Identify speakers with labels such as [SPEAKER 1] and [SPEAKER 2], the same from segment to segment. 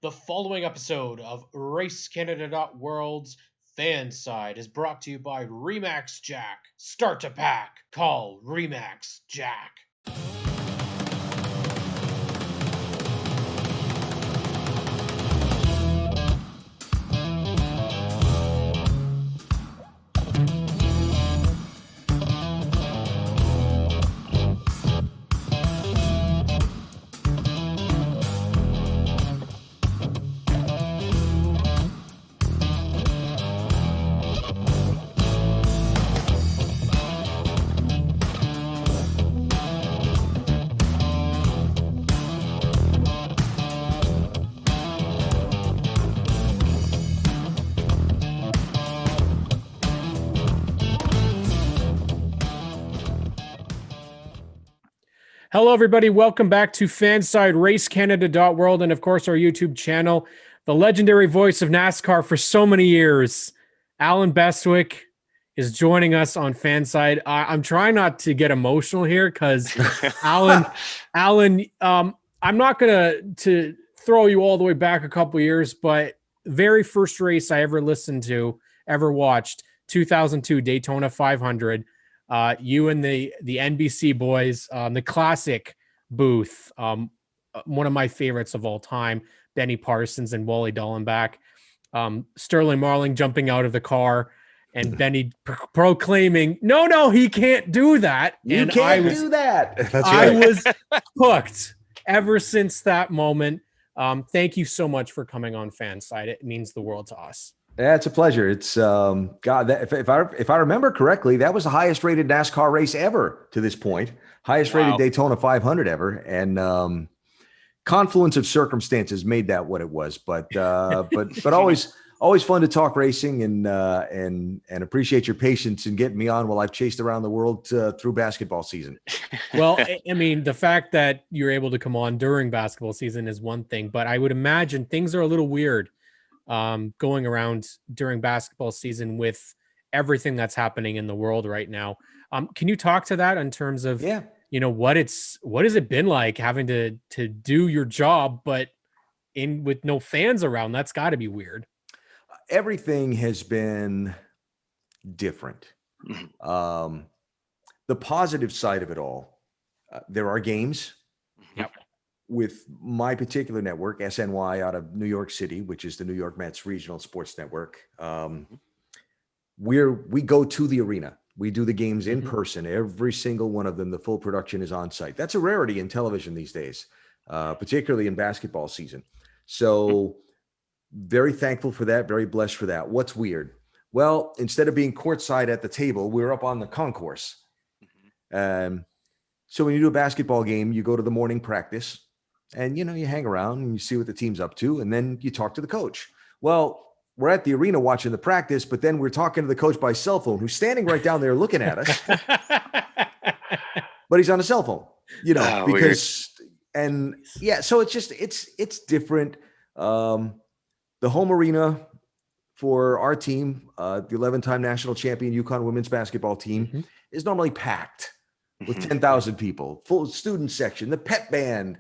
[SPEAKER 1] The following episode of RaceCanada.World's Fan Side is brought to you by Remax Jack. Start to pack. Call Remax Jack.
[SPEAKER 2] Hello, everybody. Welcome back to Fanside RaceCanada.World and, of course, our YouTube channel. The legendary voice of NASCAR for so many years, Allen Bestwick, is joining us on Fanside. I'm trying not to get emotional here because, Allen, I'm not going to throw you all the way back a couple years, but very first race I ever listened to, ever watched, 2002 Daytona 500. You and the NBC boys, the classic booth, one of my favorites of all time, Benny Parsons and Wally Dallenbach, Sterling Marling jumping out of the car and Benny proclaiming, no, he can't do that.
[SPEAKER 3] You
[SPEAKER 2] and
[SPEAKER 3] can't do that.
[SPEAKER 2] That's right. I was hooked ever since that moment. Thank you so much for coming on Fanside. It means the world to us.
[SPEAKER 3] Yeah, it's a pleasure. It's God. If I remember correctly, that was the highest rated NASCAR race ever to this point. Highest rated Daytona 500 ever, and confluence of circumstances made that what it was. But always fun to talk racing and appreciate your patience in getting me on while I've chased around the world through basketball season.
[SPEAKER 2] Well, I mean, the fact that you're able to come on during basketball season is one thing, but I would imagine things are a little weird going around during basketball season with everything that's happening in the world right now. Can you talk to that in terms of, what has it been like having to do your job, but with no fans around? That's got to be weird.
[SPEAKER 3] Everything has been different. The positive side of it all, there are games.
[SPEAKER 2] Yep.
[SPEAKER 3] With my particular network, SNY, out of New York City, which is the New York Mets Regional Sports Network, we go to the arena. We do the games in person. Every single one of them, the full production is on site. That's a rarity in television these days, particularly in basketball season. So very thankful for that, very blessed for that. What's weird? Well, instead of being courtside at the table, we're up on the concourse. So when you do a basketball game, you go to the morning practice. And, you hang around and you see what the team's up to, and then you talk to the coach. Well, we're at the arena watching the practice, but then we're talking to the coach by cell phone, who's standing right down there looking at us. But he's on a cell phone, because, weird. And yeah, so it's just, it's different. The home arena for our team, the 11-time national champion UConn women's basketball team, is normally packed with 10,000 people, full student section, the pep band.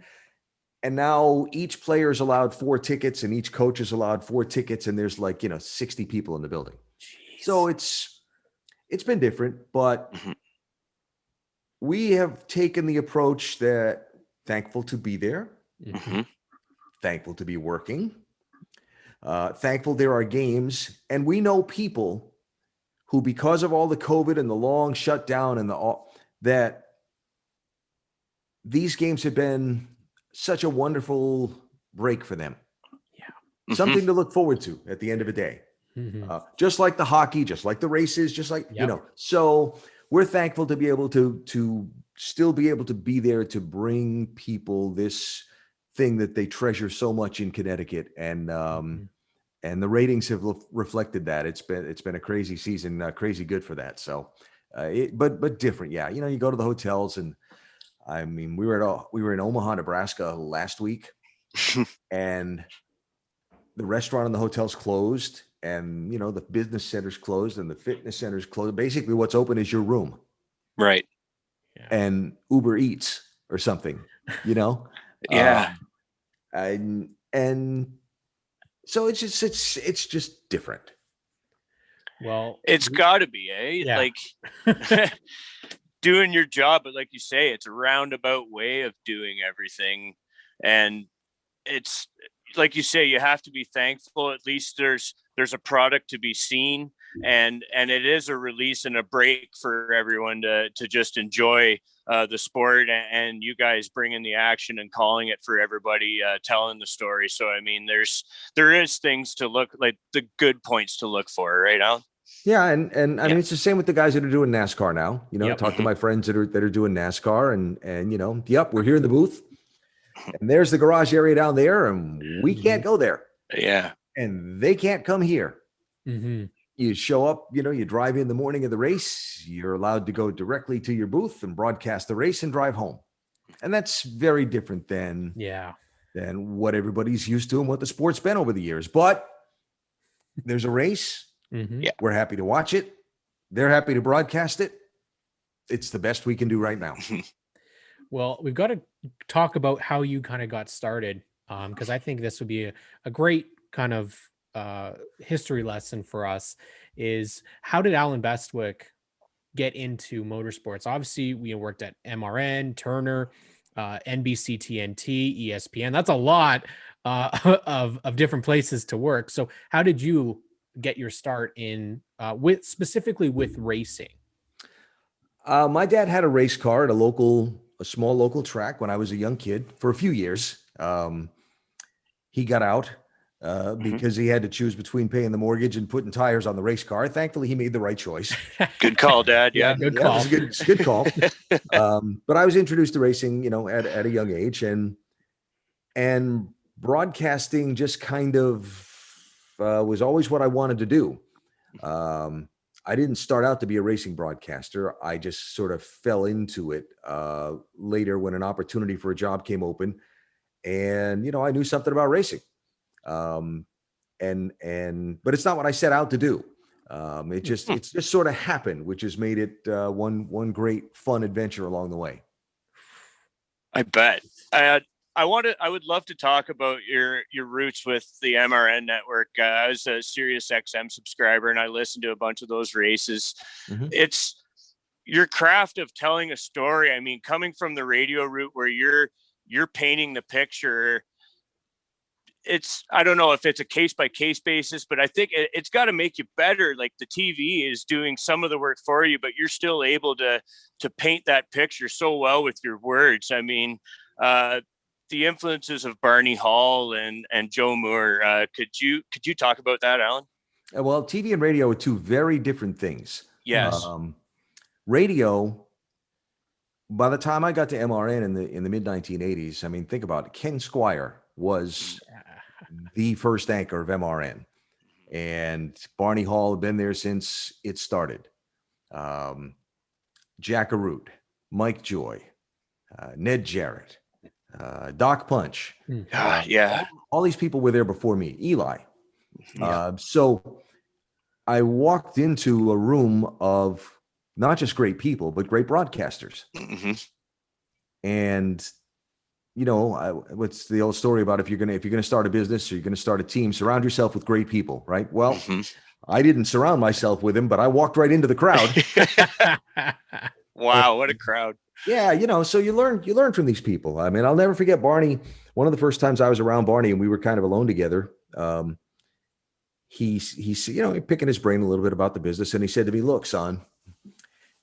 [SPEAKER 3] And now each player is allowed 4 tickets and each coach is allowed 4 tickets. And there's 60 people in the building. Jeez. So it's been different, but we have taken the approach that thankful to be there, thankful to be working, thankful there are games. And we know people who, because of all the COVID and the long shutdown and that these games have been such a wonderful break for them. Yeah. Something to look forward to at the end of a day. Just like the hockey, just like the races, just like, so we're thankful to be able to still be able to be there to bring people this thing that they treasure so much in Connecticut. And the ratings have reflected that. It's been a crazy season, crazy good for that. So, but different. Yeah. You go to the hotels, and I mean, we were in Omaha, Nebraska last week, and the restaurant and the hotel's closed, and the business center's closed, and the fitness center's closed. Basically, what's open is your room,
[SPEAKER 4] right?
[SPEAKER 3] And Uber Eats or something,
[SPEAKER 4] Yeah.
[SPEAKER 3] And So it's just different.
[SPEAKER 2] Well,
[SPEAKER 4] it's got to be,
[SPEAKER 2] yeah.
[SPEAKER 4] Like doing your job, but like you say, it's a roundabout way of doing everything, and it's like you say, you have to be thankful. At least there's a product to be seen, and it is a release and a break for everyone to just enjoy the sport, and you guys bringing the action and calling it for everybody, telling the story. So I mean, there is things to look, like the good points to look for, right, Alan?
[SPEAKER 3] Yeah, and I mean, it's the same with the guys that are doing NASCAR now. You know,
[SPEAKER 2] Yep.
[SPEAKER 3] talk to my friends that are doing NASCAR, and you know, yep, we're here in the booth, and there's the garage area down there, and we can't go there.
[SPEAKER 4] Yeah,
[SPEAKER 3] And they can't come here.
[SPEAKER 2] Mm-hmm.
[SPEAKER 3] You show up, you know, you drive in the morning of the race, you're allowed to go directly to your booth and broadcast the race and drive home. And that's very different than what everybody's used to and what the sport's been over the years. But there's a race.
[SPEAKER 2] Mm-hmm.
[SPEAKER 4] Yeah.
[SPEAKER 3] We're happy to watch it. They're happy to broadcast it. It's the best we can do right now.
[SPEAKER 2] Well, we've got to talk about how you kind of got started, because I think this would be a great kind of history lesson for us. Is how did Allen Bestwick get into motorsports? Obviously, we worked at MRN, Turner, NBC, TNT, ESPN. That's a lot of different places to work. So, how did you get your start in specifically with racing?
[SPEAKER 3] My dad had a race car at a small local track when I was a young kid for a few years. He got out because he had to choose between paying the mortgage and putting tires on the race car. Thankfully, he made the right choice.
[SPEAKER 4] good call, Dad. Yeah,
[SPEAKER 2] good call.
[SPEAKER 3] It was a good call. But I was introduced to racing, you know, at a young age, and broadcasting just kind of was always what I wanted to do. I didn't start out to be a racing broadcaster. I just sort of fell into it later when an opportunity for a job came open, and you know, I knew something about racing. But it's not what I set out to do. It's just sort of happened, which has made it one great fun adventure along the way.
[SPEAKER 4] I bet. I would love to talk about your roots with the MRN network. I was a Sirius XM subscriber, and I listened to a bunch of those races.
[SPEAKER 3] Mm-hmm.
[SPEAKER 4] It's your craft of telling a story. I mean, coming from the radio route where you're painting the picture. I don't know if it's a case by case basis, but I think it's got to make you better. Like the TV is doing some of the work for you, but you're still able to paint that picture so well with your words. I mean, the influences of Barney Hall and Joe Moore. Could you talk about that, Alan?
[SPEAKER 3] Well, TV and radio are two very different things.
[SPEAKER 4] Yes.
[SPEAKER 3] Radio, by the time I got to MRN in the mid 1980s, I mean, think about it. Ken Squire was the first anchor of MRN, and Barney Hall had been there since it started. Jack Arute, Mike Joy, Ned Jarrett, Doc Punch.
[SPEAKER 4] Yeah.
[SPEAKER 3] All these people were there before me. Eli. So I walked into a room of not just great people, but great broadcasters.
[SPEAKER 4] Mm-hmm.
[SPEAKER 3] And you know, what's the old story about if you're gonna start a business or you're gonna start a team, surround yourself with great people, right? Well, I didn't surround myself with them, but I walked right into the crowd.
[SPEAKER 4] Wow, what a crowd!
[SPEAKER 3] Yeah, you know, so you learn from these people. I mean, I'll never forget Barney. One of the first times I was around Barney and we were kind of alone together. He's you know, picking his brain a little bit about the business, and he said to me, "Look, son,"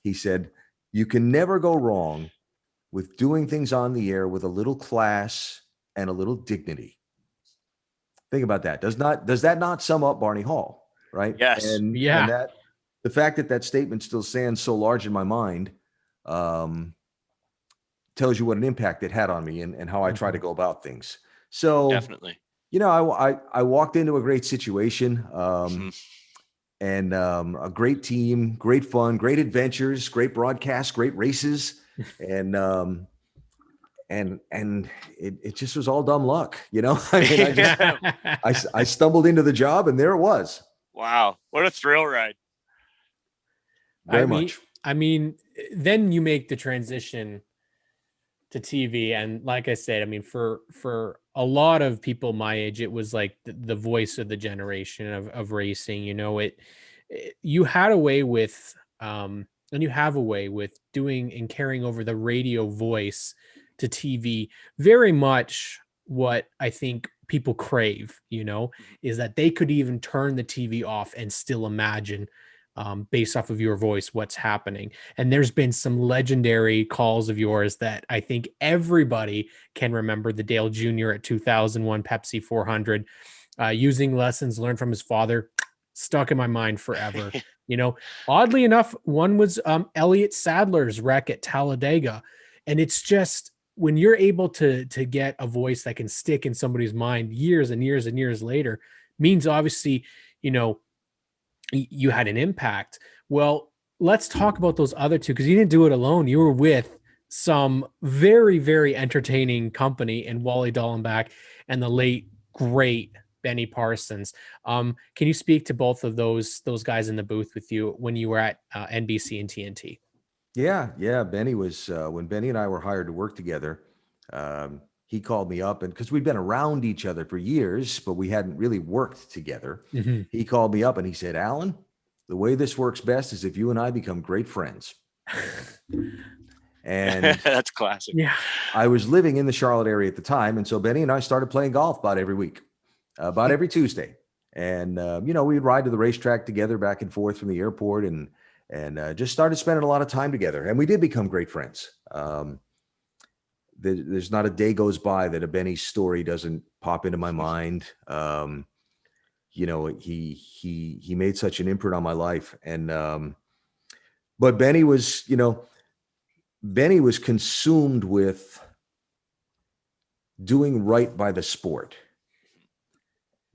[SPEAKER 3] he said, "you can never go wrong with doing things on the air with a little class and a little dignity." Think about that. Does that not sum up Barney Hall, right?
[SPEAKER 4] Yes.
[SPEAKER 3] And that the fact that statement still stands so large in my mind tells you what an impact it had on me and how I try to go about things. So
[SPEAKER 4] definitely,
[SPEAKER 3] you know, I walked into a great situation, and a great team, great fun, great adventures, great broadcasts, great races. And it just was all dumb luck, you know. I mean, I stumbled into the job, and there it was.
[SPEAKER 4] Wow, what a thrill ride!
[SPEAKER 3] Very much.
[SPEAKER 2] I mean, then you make the transition to TV, and like I said, I mean, for a lot of people my age, it was like the voice of the generation of racing. You know, you had a way with, and you have a way with doing and carrying over the radio voice to TV. Very much what I think people crave, you know, is that they could even turn the TV off and still imagine, based off of your voice, what's happening. And there's been some legendary calls of yours that I think everybody can remember. The Dale Jr. at 2001 Pepsi 400, using lessons learned from his father, stuck in my mind forever. You know, oddly enough, one was Elliott Sadler's wreck at Talladega. And it's just, when you're able to get a voice that can stick in somebody's mind years and years and years later, means obviously, you know, you had an impact. Well, let's talk about those other two, because you didn't do it alone. You were with some very, very entertaining company in Wally Dallenbach and the late, great Benny Parsons. Can you speak to both of those guys in the booth with you when you were at NBC and TNT?
[SPEAKER 3] Yeah. Benny was, when Benny and I were hired to work together, he called me up, and because we'd been around each other for years, but we hadn't really worked together.
[SPEAKER 2] Mm-hmm.
[SPEAKER 3] He called me up and he said, Allen, the way this works best is if you and I become great friends. And
[SPEAKER 4] that's classic.
[SPEAKER 2] Yeah.
[SPEAKER 3] I was living in the Charlotte area at the time. And so Benny and I started playing golf about every week, about every Tuesday. And, you know, we'd ride to the racetrack together back and forth from the airport, and just started spending a lot of time together. And we did become great friends. There's not a day goes by that a Benny story doesn't pop into my mind. You know, he made such an imprint on my life. And, but Benny was consumed with doing right by the sport.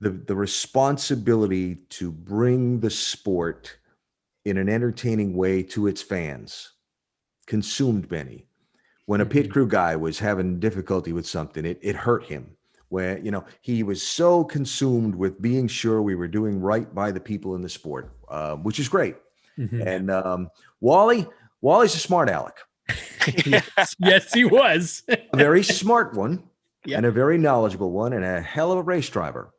[SPEAKER 3] The responsibility to bring the sport in an entertaining way to its fans consumed Benny. When a pit crew guy was having difficulty with something, it hurt him. Where, you know, he was so consumed with being sure we were doing right by the people in the sport, which is great.
[SPEAKER 2] Mm-hmm.
[SPEAKER 3] And Wally's a smart aleck.
[SPEAKER 2] Yes, he was.
[SPEAKER 3] A very smart one,
[SPEAKER 2] Yep.
[SPEAKER 3] and a very knowledgeable one, and a hell of a race driver.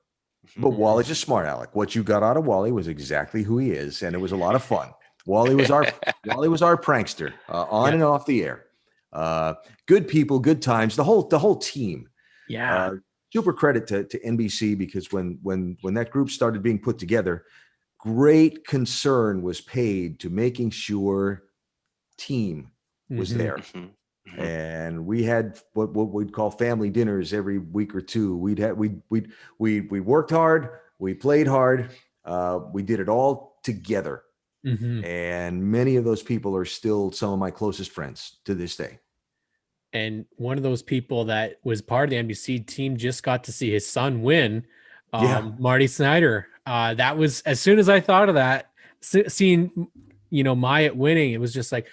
[SPEAKER 3] But Wally's a smart aleck. What you got out of Wally was exactly who he is, and it was a lot of fun. Wally was our prankster, on and off the air. Good people, good times, the whole team.
[SPEAKER 2] Yeah.
[SPEAKER 3] Super credit to NBC, because when that group started being put together, great concern was paid to making sure team was there. And we had what we'd call family dinners every week or two. We worked hard, we played hard, we did it all together. And many of those people are still some of my closest friends to this day.
[SPEAKER 2] And one of those people that was part of the NBC team just got to see his son win, Marty Snyder. That was, as soon as I thought of that, seeing, you know, Myatt winning, it was just like,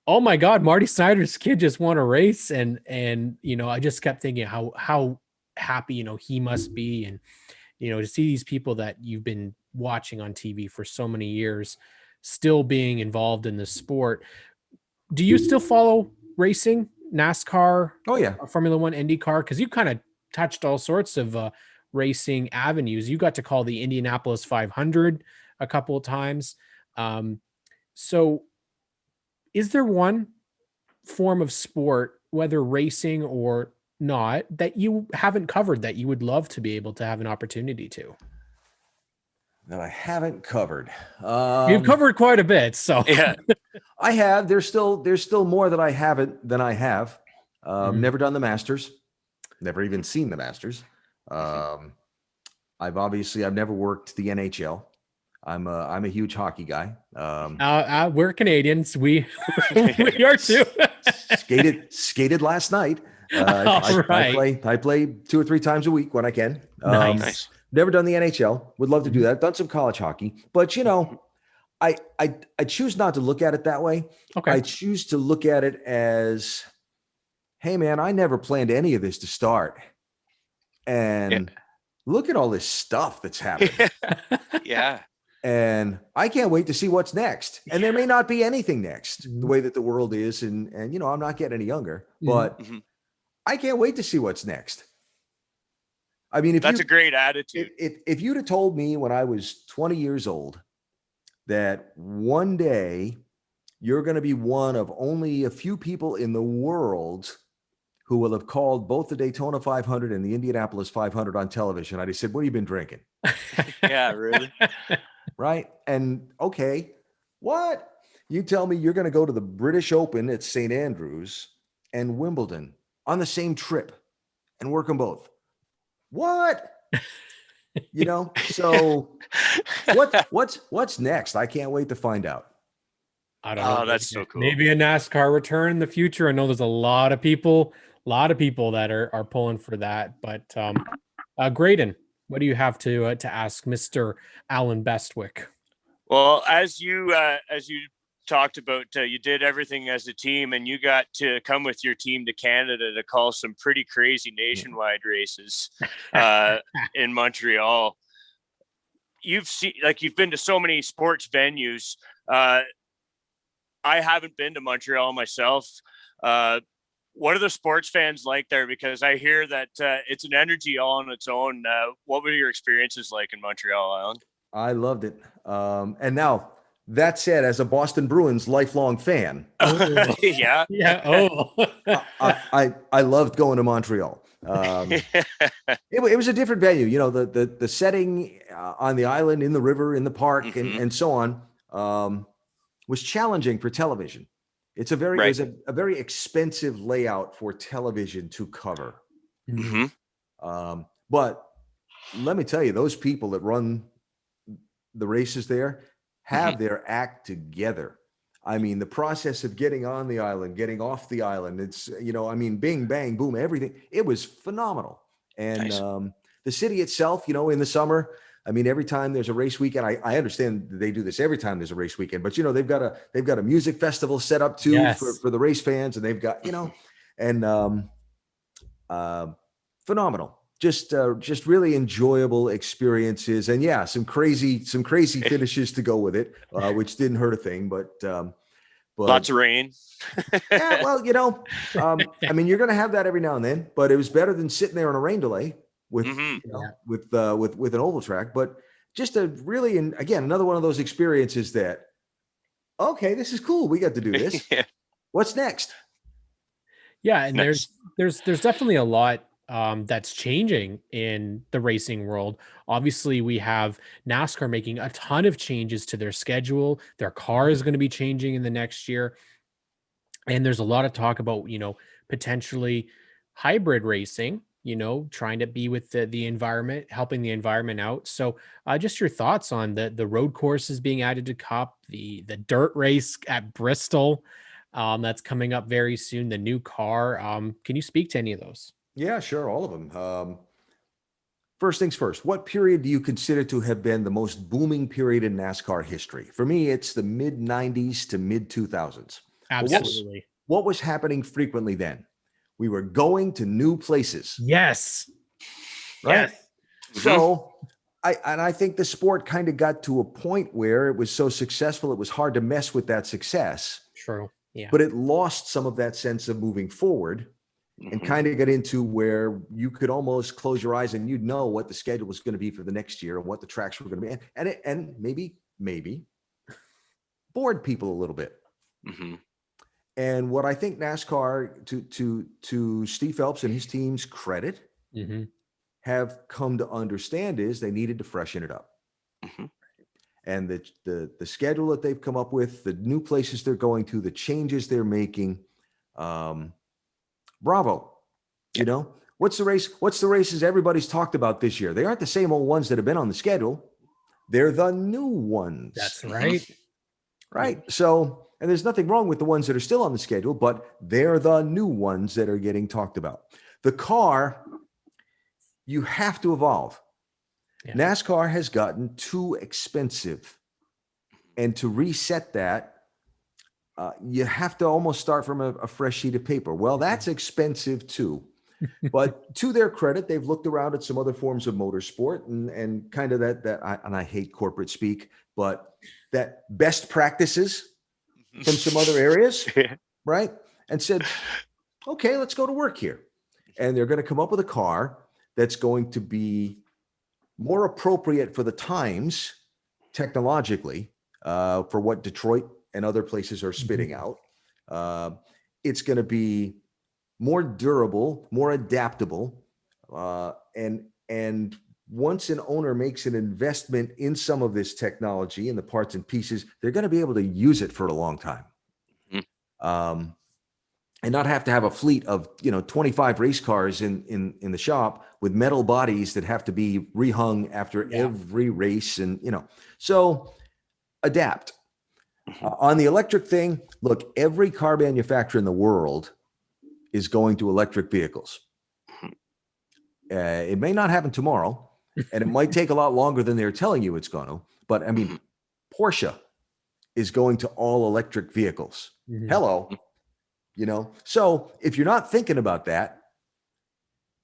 [SPEAKER 2] oh my God, Marty Snyder's kid just won a race. And, you know, I just kept thinking how happy, you know, he must be. And, you know, to see these people that you've been watching on TV for so many years still being involved in the sport. Do you still follow racing, NASCAR?
[SPEAKER 3] Oh yeah.
[SPEAKER 2] Formula One, IndyCar? Because you kind of touched all sorts of racing avenues. You got to call the Indianapolis 500 a couple of times. So is there one form of sport, whether racing or not, that you haven't covered that you would love to be able to have an opportunity to?
[SPEAKER 3] That I haven't covered.
[SPEAKER 2] You've covered quite a bit, so
[SPEAKER 4] Yeah.
[SPEAKER 3] I have. There's still more that I haven't than I have. Never done the Masters. Never even seen the Masters. I've never worked the NHL. I'm a huge hockey guy.
[SPEAKER 2] We're Canadians. We are too.
[SPEAKER 3] skated last night. I play 2 or 3 times a week when I can.
[SPEAKER 2] Nice.
[SPEAKER 3] Never done the NHL. Would love to do that. Done some college hockey, but you know, I choose not to look at it that way.
[SPEAKER 2] Okay.
[SPEAKER 3] I choose to look at it as, hey man, I never planned any of this to start, and look at all this stuff that's happening.
[SPEAKER 4] Yeah.
[SPEAKER 3] And I can't wait to see what's next. And there may not be anything next, the way that the world is. And you know, I'm not getting any younger, but I can't wait to see what's next. I mean,
[SPEAKER 4] that's a great attitude.
[SPEAKER 3] If you'd have told me when I was 20 years old that one day you're going to be one of only a few people in the world who will have called both the Daytona 500 and the Indianapolis 500 on television, I'd have said, what have you been drinking?
[SPEAKER 4] Yeah, really?
[SPEAKER 3] Right? And okay, what? You tell me you're going to go to the British Open at St. Andrews and Wimbledon on the same trip and work them both. What? So what's next? I can't wait to find out.
[SPEAKER 2] I don't know.
[SPEAKER 4] That's so cool.
[SPEAKER 2] Maybe a NASCAR return in the future. I know there's a lot of people that are pulling for that. But GRAYDON, what do you have to ask Mr. Allen Bestwick?
[SPEAKER 4] Well, as you talked about, you did everything as a team, and you got to come with your team to Canada to call some pretty crazy nationwide races in Montreal. You've been to so many sports venues. I haven't been to Montreal myself. What are the sports fans like there? Because I hear that it's an energy all on its own. What were your experiences like in Montreal, Allen?
[SPEAKER 3] I loved it. And now, that said, as a Boston Bruins lifelong fan,
[SPEAKER 4] yeah.
[SPEAKER 3] I loved going to Montreal. It was a different venue. The setting on the island, in the river, in the park, and so on, was challenging for television. It's a very expensive layout for television to cover. But let me tell you, those people that run the races there have their act together. I mean, the process of getting on the island, getting off the island, it's, bing, bang, boom, everything. It was phenomenal. And
[SPEAKER 4] nice.
[SPEAKER 3] The city itself, in the summer, every time there's a race weekend, I understand they do this every time there's a race weekend, but they've got a music festival set up too for the race fans, and they've got, phenomenal. Just really enjoyable experiences, and some crazy finishes to go with it, which didn't hurt a thing, but
[SPEAKER 4] lots of rain.
[SPEAKER 3] Yeah, well, you're going to have that every now and then, but it was better than sitting there on a rain delay with with an oval track. But just a really, and again, another one of those experiences that, okay, this is cool. We got to do this. What's next?
[SPEAKER 2] Yeah, and there's definitely a lot that's changing in the racing world. Obviously, we have NASCAR making a ton of changes to their schedule. Their car is going to be changing in the next year. And there's a lot of talk about, potentially hybrid racing, trying to be with the environment, helping the environment out. So just your thoughts on the road courses being added to Cup, the dirt race at Bristol that's coming up very soon, the new car. Can you speak to any of those?
[SPEAKER 3] Yeah, sure. All of them. First things first, what period do you consider to have been the most booming period in NASCAR history? For me, it's the mid 90s to mid 2000s.
[SPEAKER 2] Absolutely.
[SPEAKER 3] What was happening frequently then? We were going to new places.
[SPEAKER 2] Yes.
[SPEAKER 3] Right. Yes. So I think the sport kind of got to a point where it was so successful, it was hard to mess with that success.
[SPEAKER 2] True. Yeah.
[SPEAKER 3] But it lost some of that sense of moving forward. And kind of get into where you could almost close your eyes and you'd know what the schedule was going to be for the next year and what the tracks were going to be, and maybe bored people a little bit. And what I think NASCAR, to Steve Phelps and his team's credit, have come to understand is they needed to freshen it up. And the schedule that they've come up with, the new places they're going to, the changes they're making. Bravo. What's the races everybody's talked about this year? They aren't the same old ones that have been on the schedule. They're the new ones.
[SPEAKER 2] That's right.
[SPEAKER 3] Right. So, and there's nothing wrong with the ones that are still on the schedule, but they're the new ones that are getting talked about. The car, you have to evolve. Yeah. NASCAR has gotten too expensive. And to reset that, you have to almost start from a fresh sheet of paper. Well, that's expensive too. But to their credit, they've looked around at some other forms of motorsport and kind of and I hate corporate speak, but that best practices from some other areas, right? And said, okay, let's go to work here. And they're going to come up with a car that's going to be more appropriate for the times technologically, for what Detroit and other places are spitting out. It's going to be more durable, more adaptable, and once an owner makes an investment in some of this technology and the parts and pieces, they're going to be able to use it for a long time. And not have to have a fleet of 25 race cars in the shop with metal bodies that have to be rehung after every race, and so adapt. On the electric thing, look, every car manufacturer in the world is going to electric vehicles. It may not happen tomorrow, and it might take a lot longer than they're telling you it's going to. But I mean, Porsche is going to all electric vehicles. Hello. So if you're not thinking about that,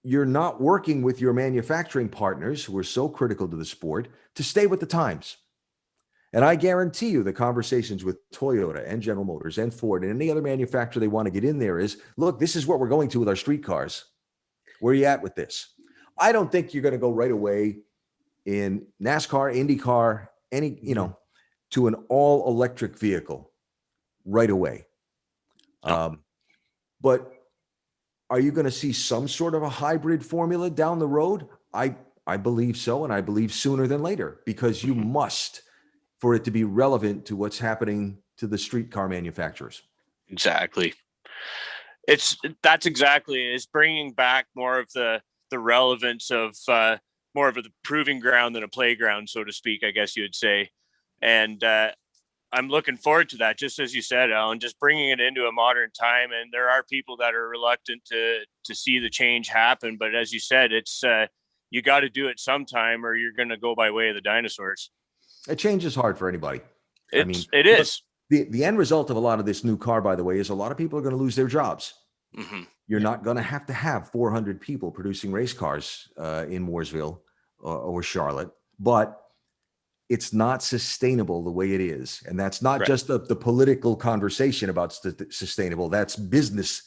[SPEAKER 3] you're not working with your manufacturing partners who are so critical to the sport to stay with the times. And I guarantee you the conversations with Toyota and General Motors and Ford and any other manufacturer they want to get in there is, look, this is what we're going to with our street cars. Where are you at with this? I don't think you're going to go right away in NASCAR, IndyCar, to an all electric vehicle right away. But are you going to see some sort of a hybrid formula down the road? I believe so. And I believe sooner than later, because you must, for it to be relevant to what's happening to the streetcar manufacturers.
[SPEAKER 4] Exactly. That's exactly is bringing back more of the relevance of more of a proving ground than a playground, so to speak, I guess you would say. And I'm looking forward to that, just as you said, Alan, just bringing it into a modern time. And there are people that are reluctant to see the change happen. But as you said, it's you got to do it sometime or you're going to go by way of the dinosaurs. A
[SPEAKER 3] change is hard for anybody.
[SPEAKER 4] It is.
[SPEAKER 3] The end result of a lot of this new car, by the way, is a lot of people are going to lose their jobs. You're not going to have 400 people producing race cars in Mooresville or Charlotte, but it's not sustainable the way it is. And that's not just the political conversation about sustainable. That's business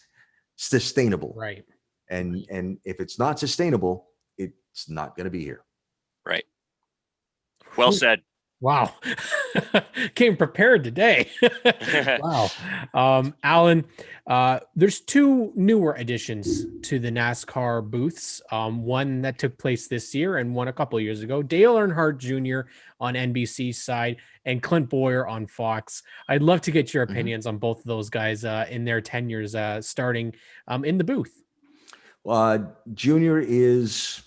[SPEAKER 3] sustainable.
[SPEAKER 2] Right.
[SPEAKER 3] And if it's not sustainable, it's not going to be here.
[SPEAKER 4] Right. Well said.
[SPEAKER 2] Wow. Came prepared today. Wow. Alan, there's two newer additions to the NASCAR booths. One that took place this year and one a couple of years ago. Dale Earnhardt Jr. on NBC's side and Clint Boyer on Fox. I'd love to get your opinions on both of those guys in their tenures starting in the booth.
[SPEAKER 3] Junior is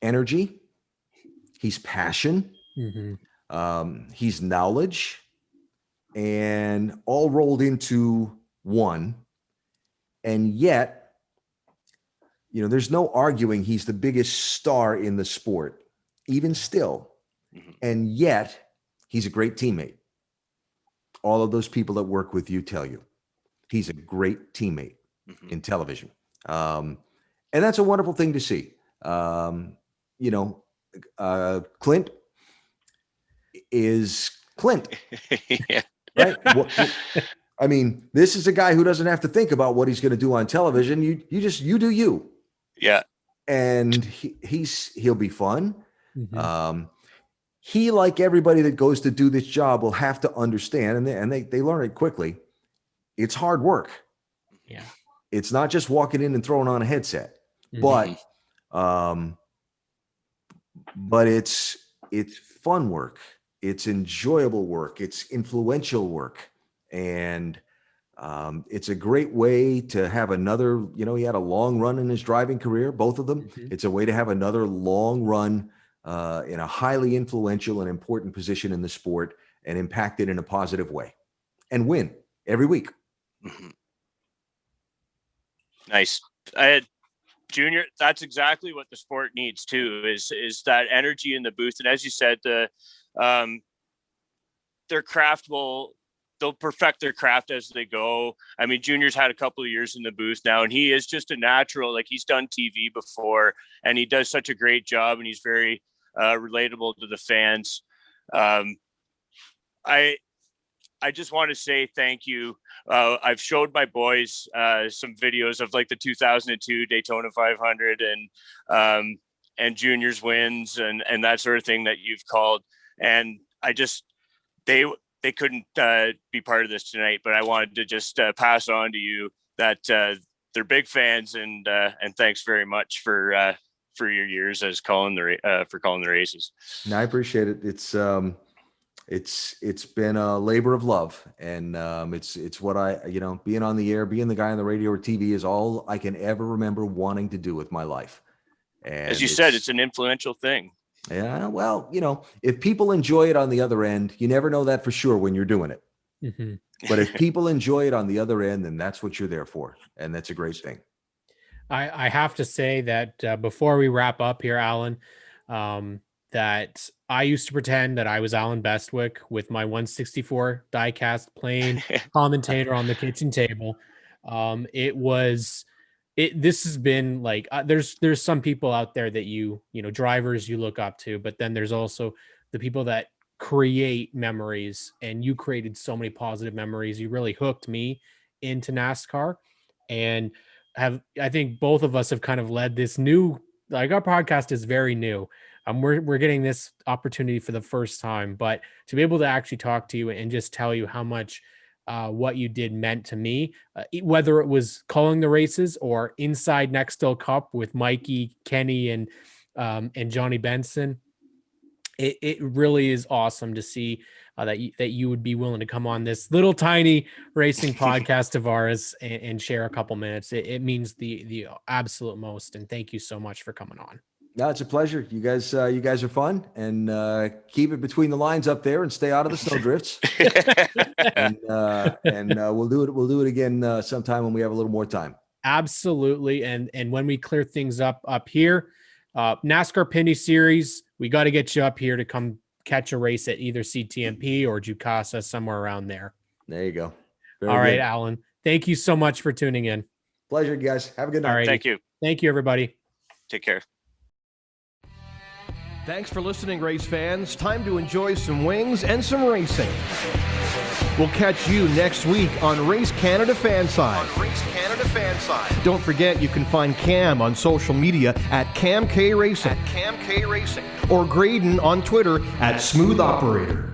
[SPEAKER 3] energy. He's passion. He's knowledge, and all rolled into one. And yet, there's no arguing he's the biggest star in the sport, even still. And yet, he's a great teammate. All of those people that work with you tell you he's a great teammate in television. And that's a wonderful thing to see. Clint is Clint. Right? I mean, this is a guy who doesn't have to think about what he's going to do on television. You do you.
[SPEAKER 4] Yeah.
[SPEAKER 3] And he'll be fun. He, like everybody that goes to do this job, will have to understand, and they learn it quickly. It's hard work.
[SPEAKER 2] Yeah.
[SPEAKER 3] It's not just walking in and throwing on a headset, but it's fun work. It's enjoyable work. It's influential work. And it's a great way to have another, he had a long run in his driving career, both of them. It's a way to have another long run in a highly influential and important position in the sport and impact it in a positive way and win every week.
[SPEAKER 4] Nice. Junior, that's exactly what the sport needs too, is that energy in the booth. And as you said, their craft they'll perfect their craft as they go. I mean, Junior's had a couple of years in the booth now, and he is just a natural. Like, he's done TV before, and he does such a great job, and he's very relatable to the fans. I just want to say thank you. I've showed my boys some videos of like the 2002 Daytona 500 and juniors wins and that sort of thing that you've called. And they couldn't be part of this tonight, but I wanted to just pass on to you that they're big fans and thanks very much for your years as calling the races.
[SPEAKER 3] No, I appreciate it. It's been a labor of love, and it's what I, being on the air, being the guy on the radio or TV is all I can ever remember wanting to do with my life. And
[SPEAKER 4] as you said, it's an influential thing.
[SPEAKER 3] Yeah, well, if people enjoy it on the other end, you never know that for sure when you're doing it.
[SPEAKER 2] Mm-hmm.
[SPEAKER 3] But if people enjoy it on the other end, then that's what you're there for, and that's a great thing.
[SPEAKER 2] I have to say that before we wrap up here, Alan, that I used to pretend that I was Allen Bestwick with my 164 diecast playing commentator on the kitchen table. This has been like, there's some people out there that drivers you look up to, but then there's also the people that create memories, and you created so many positive memories. You really hooked me into NASCAR, and I think both of us have kind of led this new, like, our podcast is very new. We're getting this opportunity for the first time, but to be able to actually talk to you and just tell you how much what you did meant to me, whether it was calling the races or inside Nextel Cup with Mikey, Kenny, and Johnny Benson, it really is awesome to see that you would be willing to come on this little tiny racing podcast of ours and share a couple minutes. It means the absolute most, and thank you so much for coming on.
[SPEAKER 3] No, it's a pleasure. You guys are fun, and keep it between the lines up there and stay out of the snowdrifts. and we'll do it again sometime when we have a little more time.
[SPEAKER 2] Absolutely. And when we clear things up here, NASCAR Pinty Series, we got to get you up here to come catch a race at either CTMP or Jukasa, somewhere around there.
[SPEAKER 3] There you go.
[SPEAKER 2] All right, Alan. Thank you so much for tuning in.
[SPEAKER 3] Pleasure, guys. Have a good night.
[SPEAKER 2] All right.
[SPEAKER 4] Thank you.
[SPEAKER 2] Thank you, everybody.
[SPEAKER 4] Take care.
[SPEAKER 5] Thanks for listening, race fans. Time to enjoy some wings and some racing. We'll catch you next week on Race Canada Fanside. Don't forget, you can find Cam on social media at CamK Racing. Or GRAYDON on Twitter at Smooth Operator.